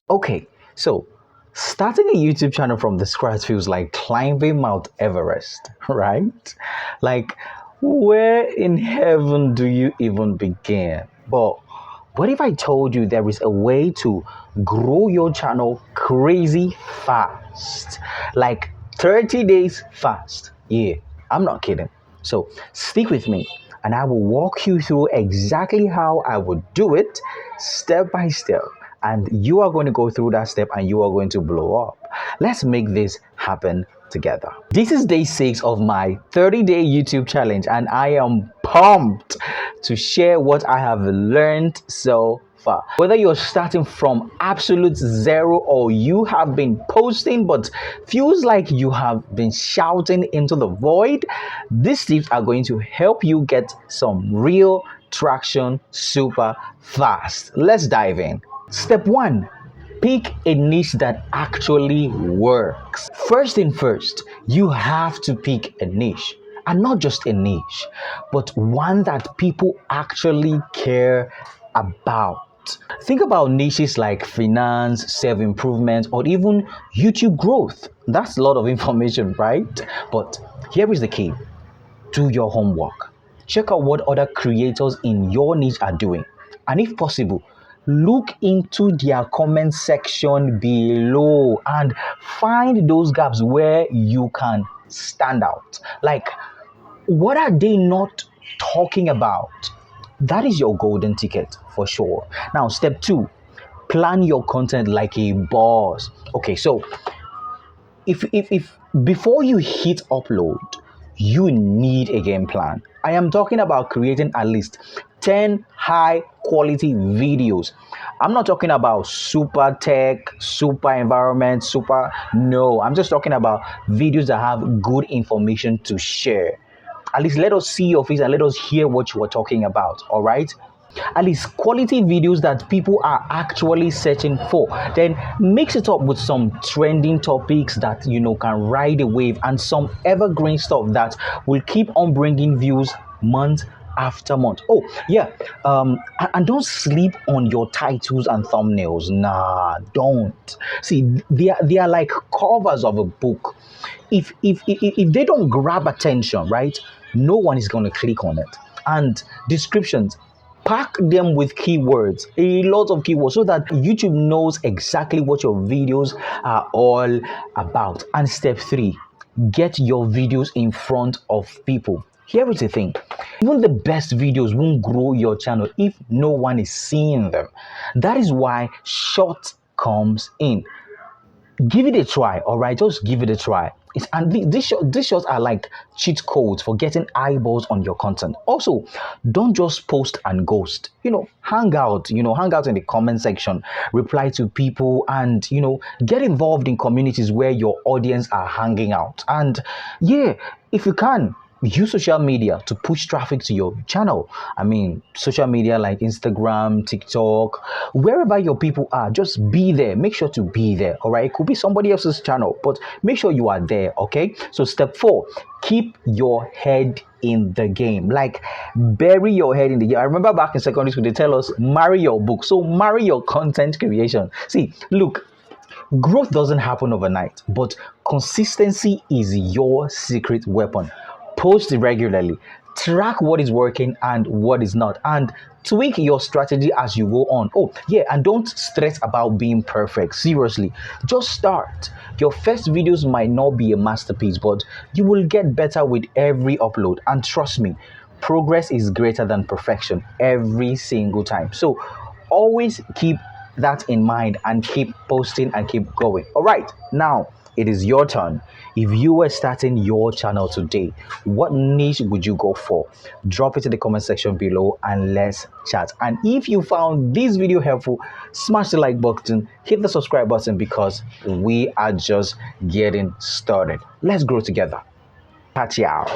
Okay, so starting a YouTube channel from the scratch feels like climbing Mount Everest, right? Like, where in heaven do you even begin? But what if I told you there is a way to grow your channel crazy fast? Like 30 days fast. Yeah, I'm not kidding. So stick with me and I will walk you through exactly how I would do it step by step. And you are going to go through that step and you are going to blow up. Let's make this happen together. This is day 6 of my 30-day YouTube challenge, and I am pumped to share what I have learned so far. Whether you're starting from absolute zero or you have been posting but feels like you have been shouting into the void, these tips are going to help you get some real traction super fast. Let's dive in. Step 1. Pick a niche that actually works. First thing first, you have to pick a niche. And not just a niche, but one that people actually care about. Think about niches like finance, self-improvement, or even YouTube growth. That's a lot of information, right? But here is the key. Do your homework. Check out what other creators in your niche are doing. And if possible, look into their comment section below and find those gaps where you can stand out. Like, what are they not talking about? That is your golden ticket for sure. Now, step 2, plan your content like a boss. Okay, so if before you hit upload, you need a game plan. I am talking about creating at least 10 high quality videos. I'm not talking about super tech, super environment, super no. I'm just talking about videos that have good information to share. At least let us see your face and let us hear what you are talking about. All right. At least quality videos that people are actually searching for. Then mix it up with some trending topics that can ride a wave, and some evergreen stuff that will keep on bringing views month after month. Oh yeah, and don't sleep on your titles and thumbnails. Nah, don't. See, they are like covers of a book. If they don't grab attention, right, no one is going to click on it. And descriptions, pack them with keywords, a lot of keywords, so that YouTube knows exactly what your videos are all about. And step 3, get your videos in front of people. Here is the thing. Even the best videos won't grow your channel if no one is seeing them. That is why short comes in. Give it a try, all right? Just give it a try. These shots are like cheat codes for getting eyeballs on your content. Also, don't just post and ghost. Hang out. Hang out in the comment section, reply to people, and get involved in communities where your audience are hanging out. And yeah, if you can, use social media to push traffic to your channel. I mean, social media like Instagram, TikTok, wherever your people are, just be there. Make sure to be there. All right. It could be somebody else's channel, but make sure you are there. Okay. So step 4, keep your head in the game. Like, bury your head in the game. I remember back in secondary school, they tell us marry your book. So marry your content creation. See, look, growth doesn't happen overnight, but consistency is your secret weapon. Post regularly, track what is working and what is not, and tweak your strategy as you go on. Oh yeah, and don't stress about being perfect. Seriously, just start. Your first videos might not be a masterpiece, but you will get better with every upload. And trust me, progress is greater than perfection every single time. So always keep that in mind and keep posting and keep going. All right, now it is your turn. If you were starting your channel today, what niche would you go for? Drop it in the comment section below and let's chat. And if you found this video helpful, smash the like button, hit the subscribe button, because we are just getting started. Let's grow together. Catch you out.